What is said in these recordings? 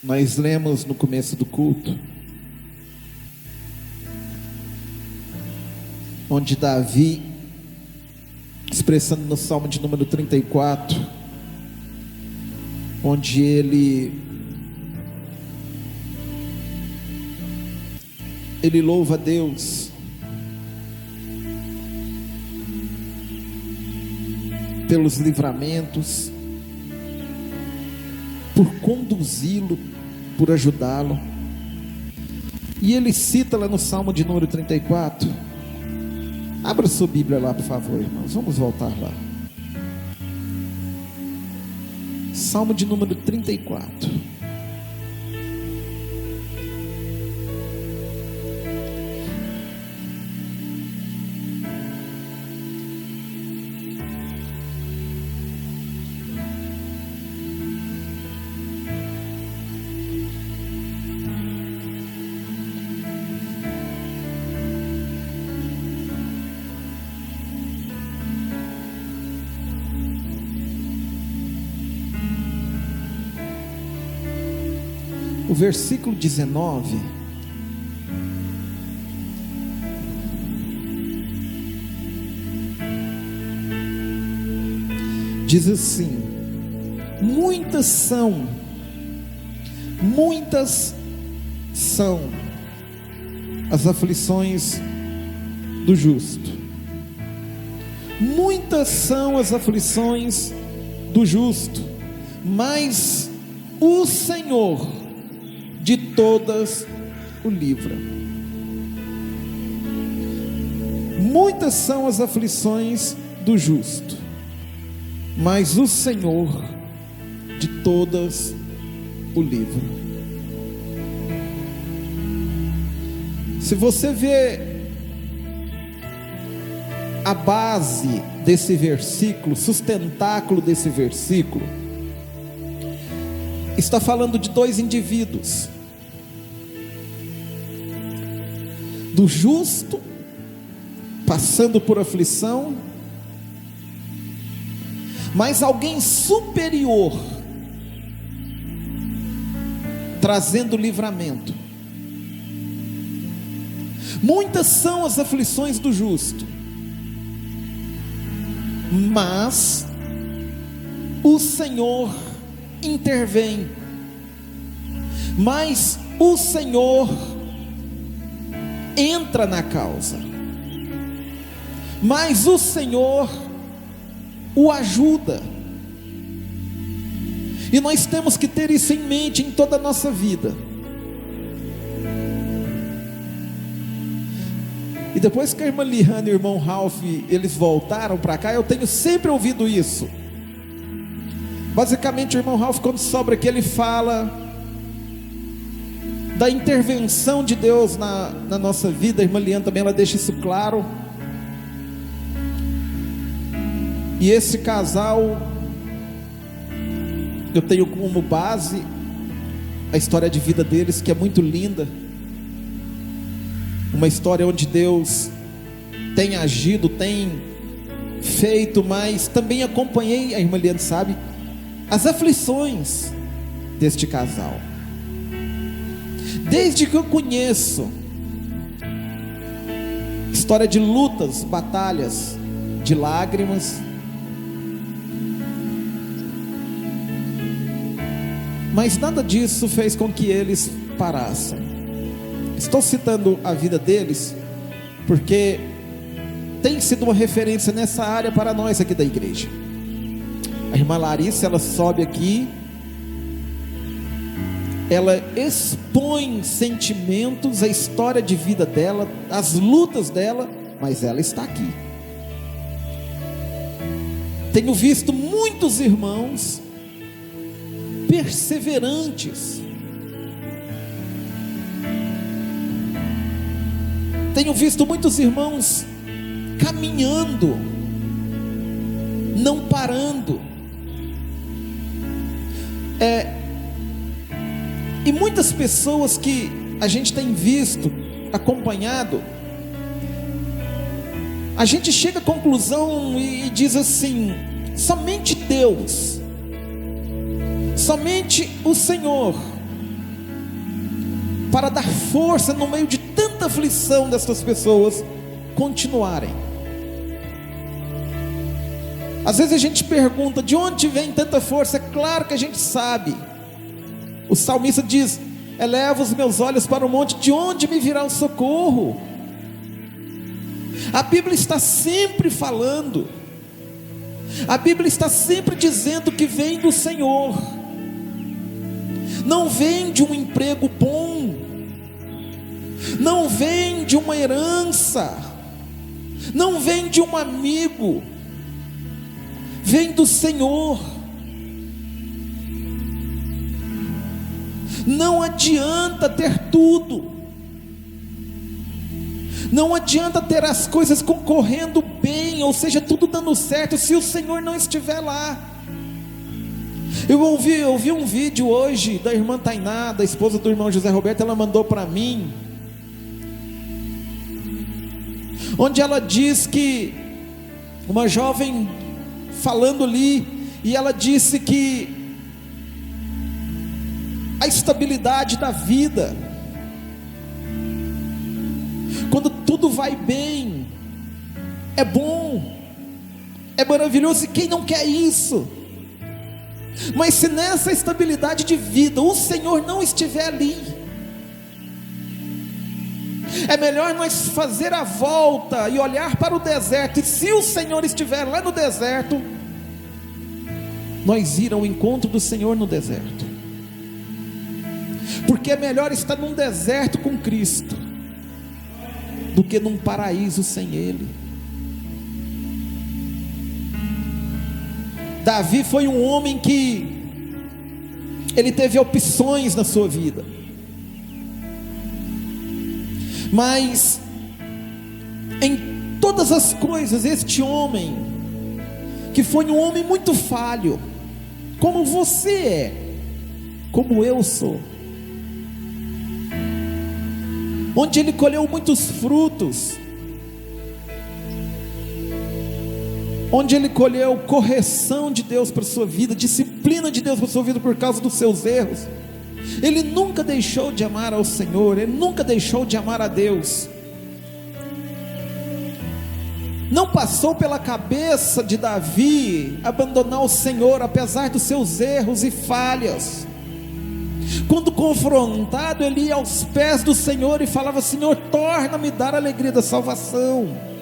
Nós lemos no começo do culto, onde Davi, expressando no Salmo de número 34, onde ele louva a Deus pelos livramentos, por conduzi-lo, por ajudá-lo. E ele cita lá no Salmo de número 34. Abra sua Bíblia lá, por favor, irmãos. Vamos voltar lá. Salmo de número 34. O versículo 19 diz assim: muitas são as aflições do justo, muitas são as aflições do justo, mas o Senhor de todas o livra. Muitas são as aflições do justo, mas o Senhor de todas o livra. Se você vê a base desse versículo, sustentáculo desse versículo, está falando de dois indivíduos: do justo passando por aflição, mas alguém superior trazendo livramento. Muitas são as aflições do justo, mas o Senhor intervém, mas o Senhor entra na causa, mas o Senhor o ajuda. E nós temos que ter isso em mente em toda a nossa vida. E depois que a irmã Liane e o irmão Ralph eles voltaram para cá, eu tenho sempre ouvido isso. Basicamente o irmão Ralph, quando sobra aqui, ele fala da intervenção de Deus na nossa vida. A irmã Liane também, ela deixa isso claro. E esse casal, eu tenho como base a história de vida deles, que é muito linda. Uma história onde Deus tem agido, tem feito, mas também acompanhei, a irmã Liane sabe, as aflições deste casal. Desde que eu conheço, história de lutas, batalhas, de lágrimas, mas nada disso fez com que eles parassem. Estou citando a vida deles porque tem sido uma referência nessa área para nós aqui da igreja. A irmã Larissa, ela sobe aqui, ela expõe sentimentos, a história de vida dela, as lutas dela, mas ela está aqui. Tenho visto muitos irmãos perseverantes, tenho visto muitos irmãos caminhando, não parando, e muitas pessoas que a gente tem visto, acompanhado, a gente chega à conclusão e diz assim: somente Deus, somente o Senhor para dar força no meio de tanta aflição dessas pessoas continuarem. Às vezes a gente pergunta: de onde vem tanta força? É claro que a gente sabe. O salmista diz: eleva os meus olhos para o monte, de onde me virá o socorro? A Bíblia está sempre falando, a Bíblia está sempre dizendo que vem do Senhor. Não vem de um emprego bom, não vem de uma herança, não vem de um amigo, vem do Senhor. Não adianta ter tudo, não adianta ter as coisas concorrendo bem, ou seja, tudo dando certo, se o Senhor não estiver lá. Eu ouvi um vídeo hoje da irmã Tainá, da esposa do irmão José Roberto. Ela mandou para mim, onde ela diz que uma jovem falando ali, e ela disse que a estabilidade da vida, quando tudo vai bem, é bom, é maravilhoso, e quem não quer isso? Mas se nessa estabilidade de vida o Senhor não estiver ali, é melhor nós fazer a volta e olhar para o deserto, e se o Senhor estiver lá no deserto, nós ir ao encontro do Senhor no deserto, porque é melhor estar num deserto com Cristo do que num paraíso sem Ele. Davi foi um homem que ele teve opções na sua vida, mas em todas as coisas, este homem, que foi um homem muito falho, como você é, como eu sou, onde ele colheu muitos frutos, onde ele colheu correção de Deus para a sua vida, disciplina de Deus para a sua vida por causa dos seus erros. Ele nunca deixou de amar ao Senhor, ele nunca deixou de amar a Deus. Não passou pela cabeça de Davi abandonar o Senhor, apesar dos seus erros e falhas. Quando confrontado, ele ia aos pés do Senhor e falava: Senhor, torna-me dar a alegria da salvação.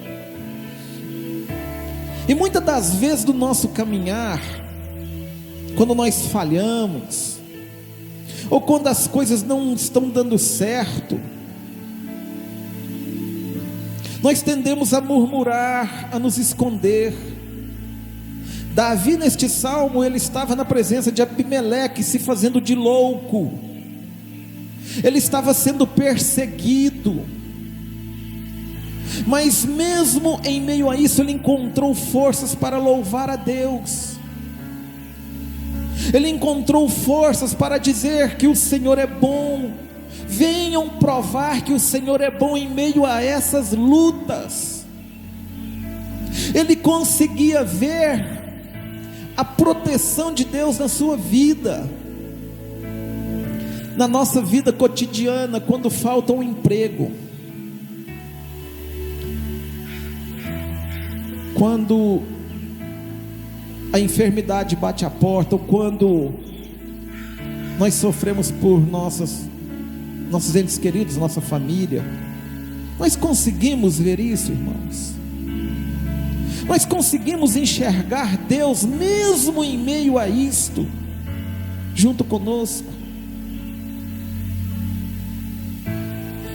E muitas das vezes do nosso caminhar, quando nós falhamos, ou quando as coisas não estão dando certo, nós tendemos a murmurar, a nos esconder. Davi, neste salmo, ele estava na presença de Abimeleque, se fazendo de louco, ele estava sendo perseguido, mas mesmo em meio a isso, ele encontrou forças para louvar a Deus, ele encontrou forças para dizer que o Senhor é bom. Venham provar que o Senhor é bom em meio a essas lutas. Ele conseguia ver a proteção de Deus na sua vida, na nossa vida cotidiana, quando falta um emprego, quando a enfermidade bate a porta, ou quando nós sofremos por nossos entes queridos, nossa família. Nós conseguimos ver isso, irmãos? Nós conseguimos enxergar Deus mesmo em meio a isto, junto conosco,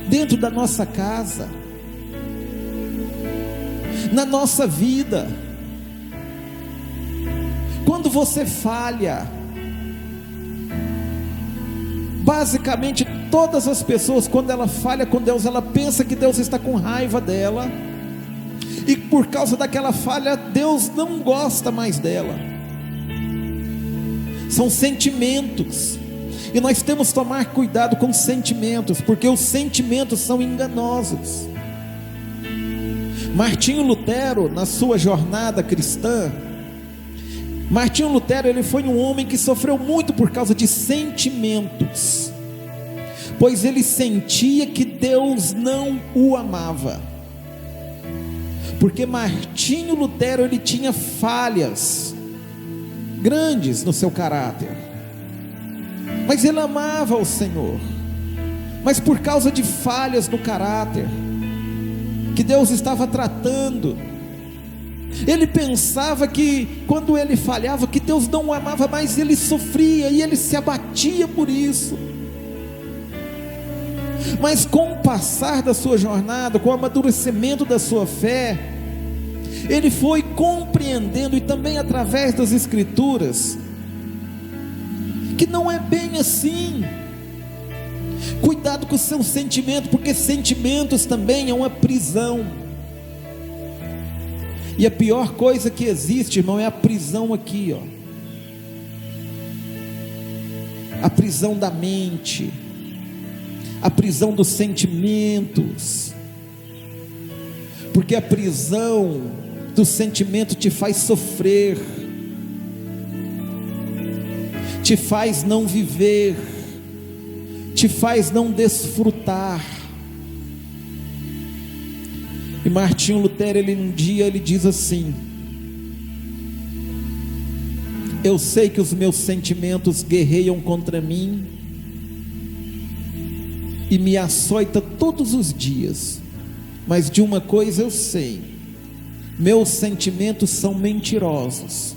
dentro da nossa casa, na nossa vida? Quando você falha, basicamente todas as pessoas, quando ela falha com Deus, ela pensa que Deus está com raiva dela, e por causa daquela falha, Deus não gosta mais dela. São sentimentos, e nós temos que tomar cuidado com os sentimentos, porque os sentimentos são enganosos. Martinho Lutero, na sua jornada cristã, Martinho Lutero, ele foi um homem que sofreu muito por causa de sentimentos, pois ele sentia que Deus não o amava. Porque Martinho Lutero, ele tinha falhas grandes no seu caráter, mas ele amava o Senhor. Mas por causa de falhas no caráter que Deus estava tratando, ele pensava que quando ele falhava, que Deus não o amava mais, ele sofria e ele se abatia por isso. Mas com o passar da sua jornada, com o amadurecimento da sua fé, ele foi compreendendo, e também através das Escrituras, que não é bem assim. Cuidado com o seu sentimento, porque sentimentos também é uma prisão. E a pior coisa que existe, irmão, é a prisão aqui, ó. A prisão da mente, a prisão dos sentimentos, porque a prisão do sentimento te faz sofrer, te faz não viver, te faz não desfrutar. E Martinho Lutero, um dia ele diz assim: eu sei que os meus sentimentos guerreiam contra mim e me açoita todos os dias, mas de uma coisa eu sei: meus sentimentos são mentirosos,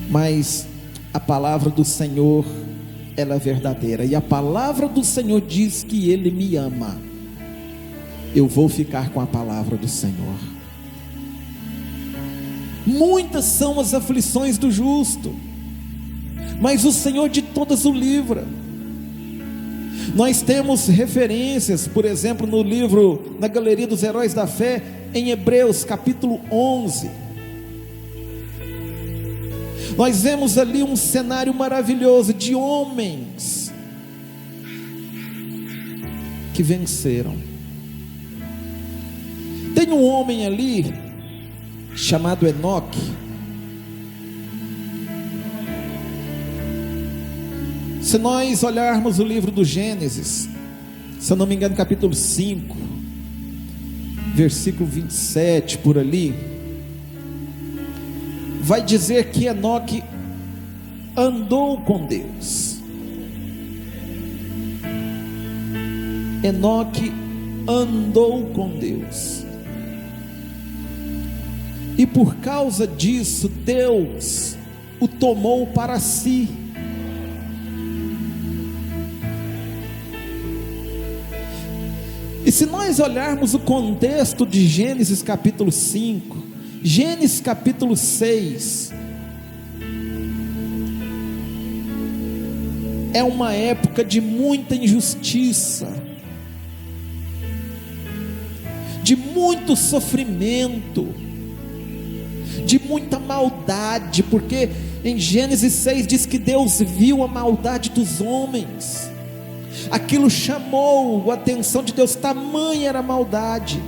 mas a palavra do Senhor, ela é verdadeira, e a palavra do Senhor diz que Ele me ama. Eu vou ficar com a palavra do Senhor. Muitas são as aflições do justo, mas o Senhor de todas o livra. Nós temos referências, por exemplo, no livro, na Galeria dos Heróis da Fé, em Hebreus capítulo 11, nós vemos ali um cenário maravilhoso de homens que venceram. Tem um homem ali chamado Enoque. Se nós olharmos o livro do Gênesis, se eu não me engano, capítulo 5, versículo 27, por ali, vai dizer que Enoque andou com Deus. Enoque andou com Deus, e por causa disso Deus o tomou para si. E se nós olharmos o contexto de Gênesis capítulo 5, Gênesis capítulo 6, é uma época de muita injustiça, de muito sofrimento, de muita maldade, porque em Gênesis 6 diz que Deus viu a maldade dos homens, aquilo chamou a atenção de Deus, tamanha era a maldade.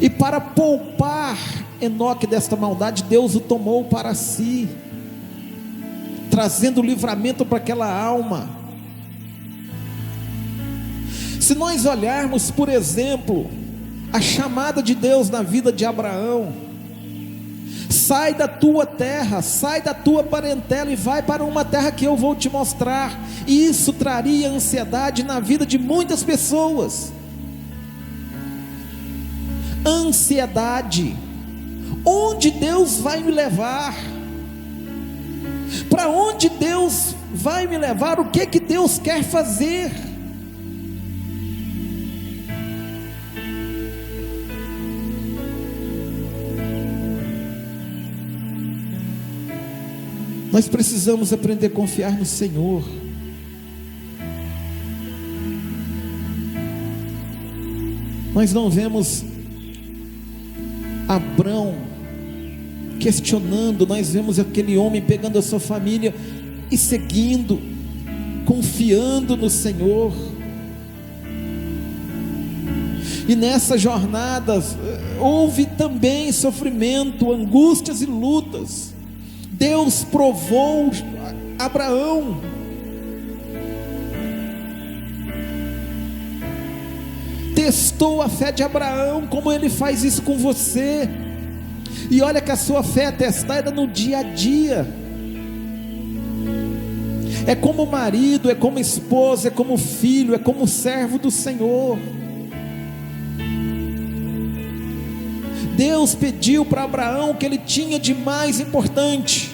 E para poupar Enoque desta maldade, Deus o tomou para si, trazendo livramento para aquela alma. Se nós olharmos, por exemplo, a chamada de Deus na vida de Abraão: sai da tua terra, sai da tua parentela e vai para uma terra que eu vou te mostrar. E isso traria ansiedade na vida de muitas pessoas. Ansiedade: onde Deus vai me levar? Para onde Deus vai me levar? O que Deus quer fazer? Nós precisamos aprender a confiar no Senhor. Nós não vemos Abrão questionando, nós vemos aquele homem pegando a sua família e seguindo, confiando no Senhor. E nessa jornada houve também sofrimento, angústias e lutas. Deus provou Abraão. Testou a fé de Abraão, como ele faz isso com você. E olha que a sua fé é testada no dia a dia. É como marido, é como esposa, é como filho, é como servo do Senhor. Deus pediu para Abraão o que ele tinha de mais importante.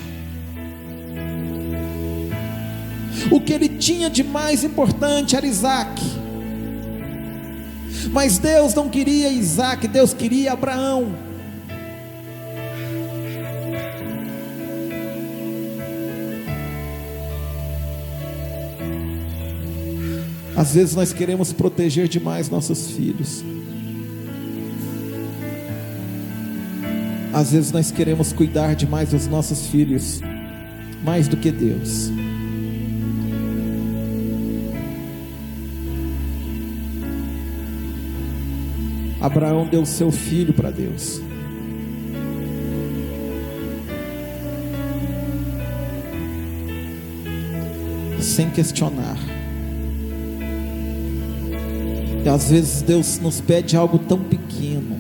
O que ele tinha de mais importante era Isaac. Mas Deus não queria Isaac, Deus queria Abraão. Às vezes nós queremos proteger demais nossos filhos. Às vezes nós queremos cuidar demais dos nossos filhos, mais do que Deus. Abraão deu seu filho para Deus. Sem questionar. E às vezes Deus nos pede algo tão pequeno,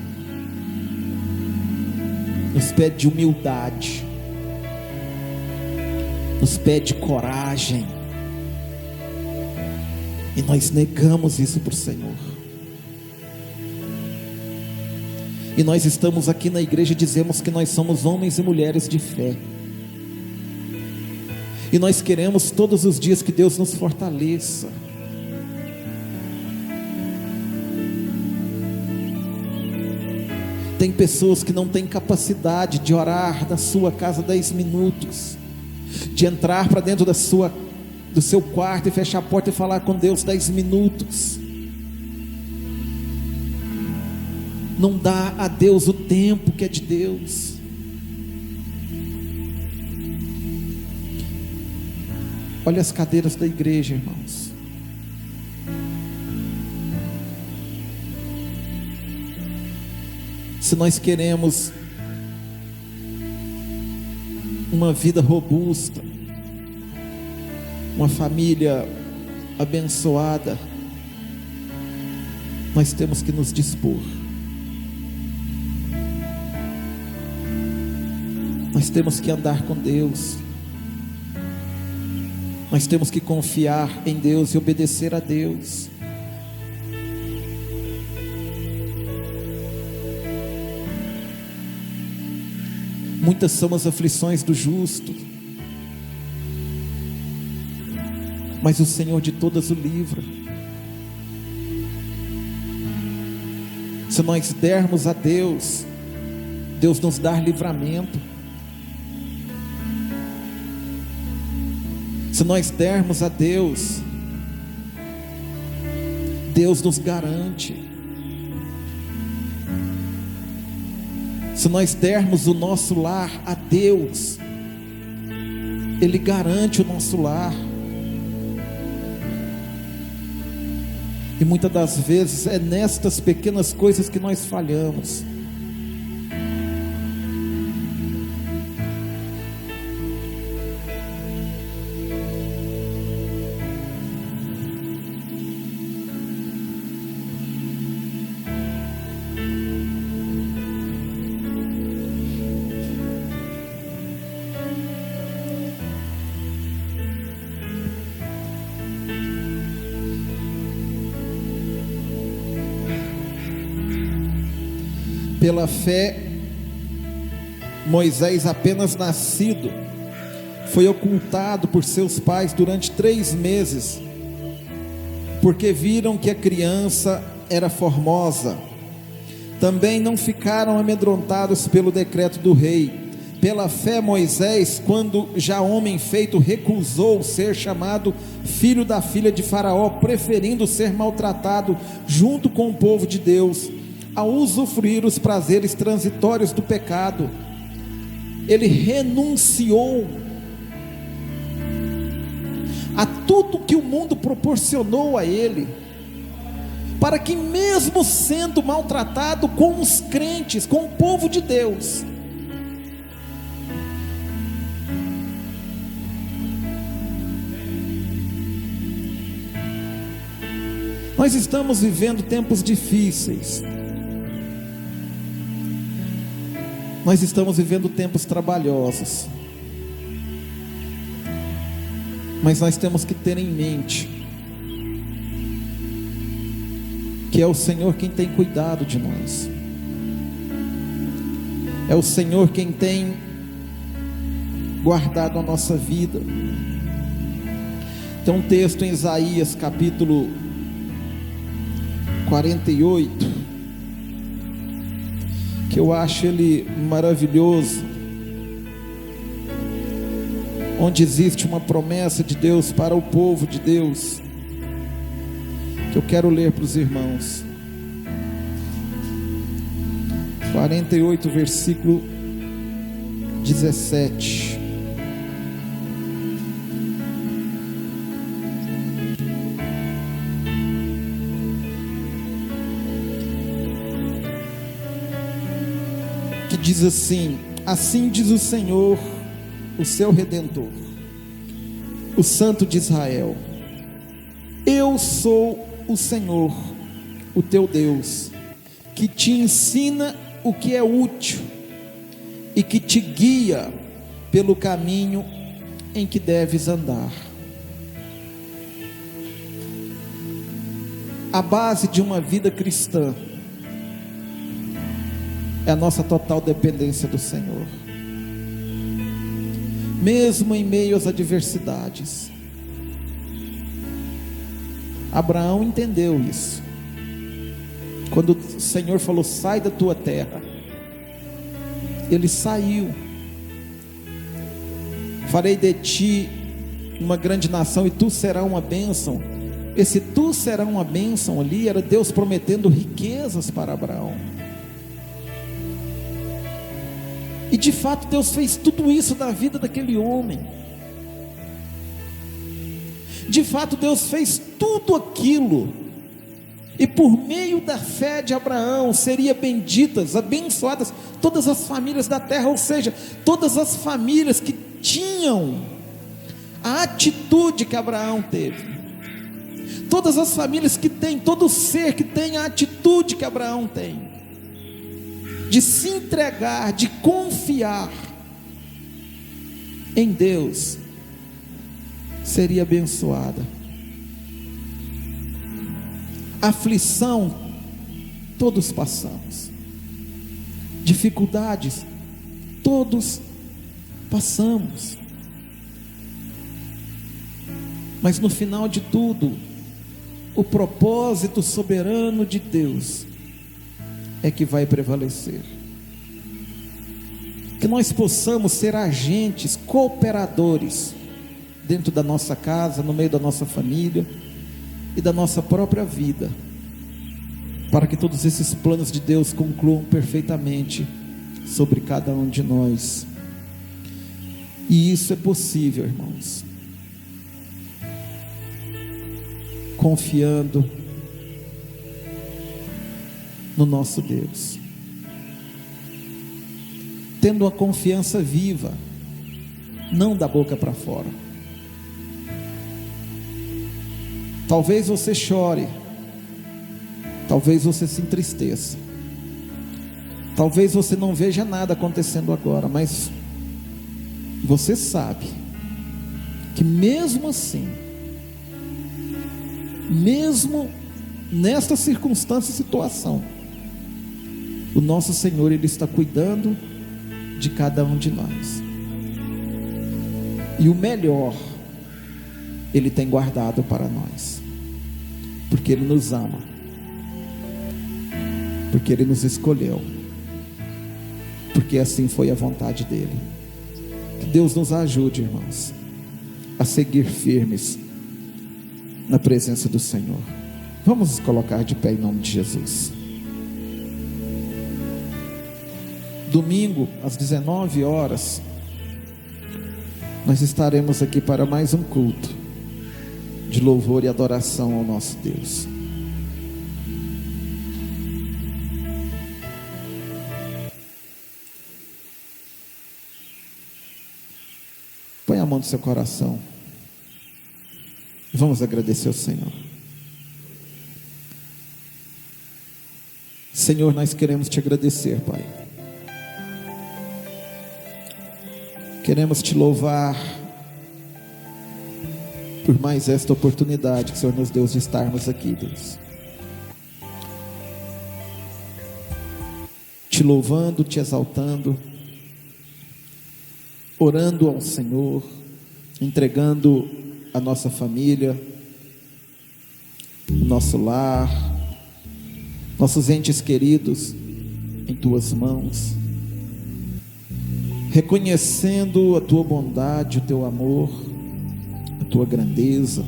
nos pede humildade, nos pede coragem, e nós negamos isso para o Senhor. E nós estamos aqui na igreja e dizemos que nós somos homens e mulheres de fé, e nós queremos todos os dias que Deus nos fortaleça. Tem pessoas que não têm capacidade de orar na sua casa 10 minutos, de entrar para dentro do seu quarto e fechar a porta e falar com Deus 10 minutos. Não dá a Deus o tempo que é de Deus. Olha as cadeiras da igreja, irmãos. Se nós queremos uma vida robusta, uma família abençoada, nós temos que nos dispor. Nós temos que andar com Deus. Nós temos que confiar em Deus e obedecer a Deus. Muitas são as aflições do justo, mas o Senhor de todas o livra. Se nós dermos a Deus, Deus nos dá livramento. Se nós dermos a Deus, Deus nos garante. Se nós dermos o nosso lar a Deus, Ele garante o nosso lar. E muitas das vezes é nestas pequenas coisas que nós falhamos. Pela fé, Moisés, apenas nascido, foi ocultado por seus pais durante 3 meses, porque viram que a criança era formosa. Também não ficaram amedrontados pelo decreto do rei. Pela fé, Moisés, quando já homem feito, recusou ser chamado filho da filha de Faraó, preferindo ser maltratado junto com o povo de Deus, a usufruir os prazeres transitórios do pecado. Ele renunciou a tudo que o mundo proporcionou a ele, para que mesmo sendo maltratado com os crentes, com o povo de Deus, Nós estamos vivendo tempos difíceis. Nós estamos vivendo tempos trabalhosos. Mas nós temos que ter em mente que é o Senhor quem tem cuidado de nós. É o Senhor quem tem guardado a nossa vida. Tem um texto em Isaías capítulo 48, que eu acho ele maravilhoso, onde existe uma promessa de Deus para o povo de Deus, que eu quero ler para os irmãos. 48, versículo 17. Que diz assim: assim diz o Senhor, o seu Redentor, o Santo de Israel: eu sou o Senhor, o teu Deus, que te ensina o que é útil e que te guia pelo caminho em que deves andar. A base de uma vida cristã é a nossa total dependência do Senhor, mesmo em meio às adversidades. Abraão entendeu isso. Quando o Senhor falou: sai da tua terra, ele saiu. Farei de ti uma grande nação e tu serás uma bênção. Esse tu será uma bênção ali era Deus prometendo riquezas para Abraão. E de fato Deus fez tudo isso na vida daquele homem. De fato Deus fez tudo aquilo. E por meio da fé de Abraão seria benditas, abençoadas todas as famílias da terra. Ou seja, todas as famílias que tinham a atitude que Abraão teve, todas as famílias que têm, todo ser que tem a atitude que Abraão tem, de se entregar, de confiar em Deus, seria abençoada. Aflição, todos passamos. Dificuldades, todos passamos. Mas no final de tudo, o propósito soberano de Deus é que vai prevalecer. Que nós possamos ser agentes, cooperadores, dentro da nossa casa, no meio da nossa família e da nossa própria vida, para que todos esses planos de Deus concluam perfeitamente sobre cada um de nós. E isso é possível, irmãos, confiando no nosso Deus, tendo uma confiança viva, não da boca para fora. Talvez você chore, talvez você se entristeça, talvez você não veja nada acontecendo agora, mas você sabe que mesmo assim, mesmo nesta circunstância e situação, o nosso Senhor, Ele está cuidando de cada um de nós, e o melhor Ele tem guardado para nós, porque Ele nos ama, porque Ele nos escolheu, porque assim foi a vontade dEle. Que Deus nos ajude, irmãos, a seguir firmes na presença do Senhor. Vamos nos colocar de pé em nome de Jesus. Domingo, às 19 horas, nós estaremos aqui para mais um culto de louvor e adoração ao nosso Deus. Põe a mão no seu coração e vamos agradecer ao Senhor. Senhor, nós queremos te agradecer, Pai. Queremos te louvar por mais esta oportunidade que o Senhor nos deu de estarmos aqui, Deus. Te louvando, te exaltando, orando ao Senhor, entregando a nossa família, o nosso lar, nossos entes queridos em tuas mãos, reconhecendo a tua bondade, o teu amor, a tua grandeza,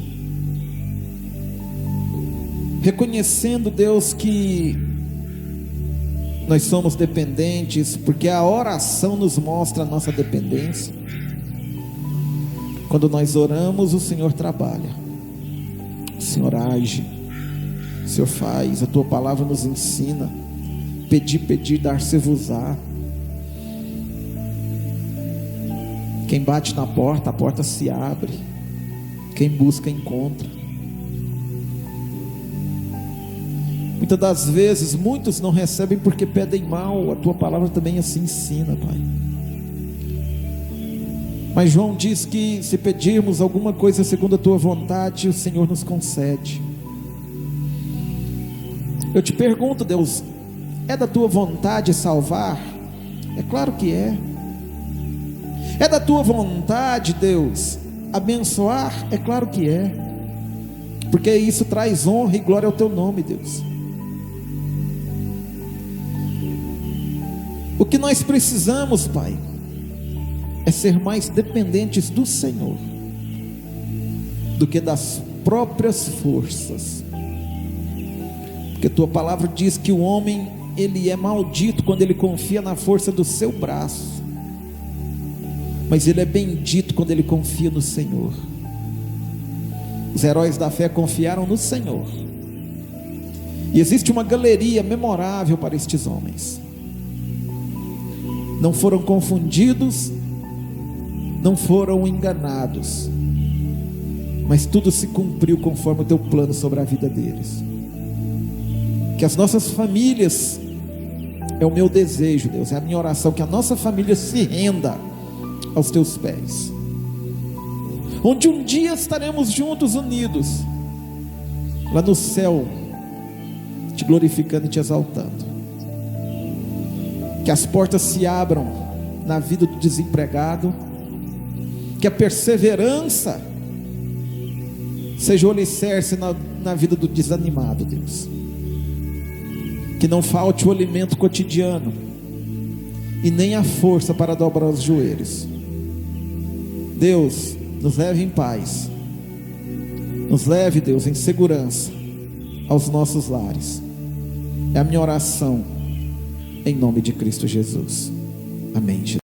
reconhecendo, Deus, que nós somos dependentes, porque a oração nos mostra a nossa dependência. Quando nós oramos, o Senhor trabalha, o Senhor age, o Senhor faz, a tua palavra nos ensina: pedi, pedi, dar-se-vos-á. Quem bate na porta, a porta se abre. Quem busca, encontra. Muitas das vezes, muitos não recebem porque pedem mal. A tua palavra também assim ensina, Pai. Mas João diz que se pedirmos alguma coisa segundo a tua vontade, o Senhor nos concede. Eu te pergunto, Deus, é da tua vontade salvar? É claro que é. É da tua vontade, Deus, abençoar? É claro que é. Porque isso traz honra e glória ao teu nome, Deus. O que nós precisamos, Pai, é ser mais dependentes do Senhor do que das próprias forças. Porque tua palavra diz que o homem, ele é maldito quando ele confia na força do seu braço, mas ele é bendito quando ele confia no Senhor. Os heróis da fé confiaram no Senhor, e existe uma galeria memorável para estes homens. Não foram confundidos, não foram enganados, mas tudo se cumpriu conforme o teu plano sobre a vida deles. Que as nossas famílias, é o meu desejo, Deus, é a minha oração, que a nossa família se renda aos teus pés, onde um dia estaremos juntos, unidos, lá no céu, te glorificando e te exaltando. Que as portas se abram na vida do desempregado, que a perseverança seja o alicerce na vida do desanimado, Deus. Que não falte o alimento cotidiano e nem a força para dobrar os joelhos. Deus, nos leve em paz, nos leve, Deus, em segurança aos nossos lares. É a minha oração, em nome de Cristo Jesus. Amém.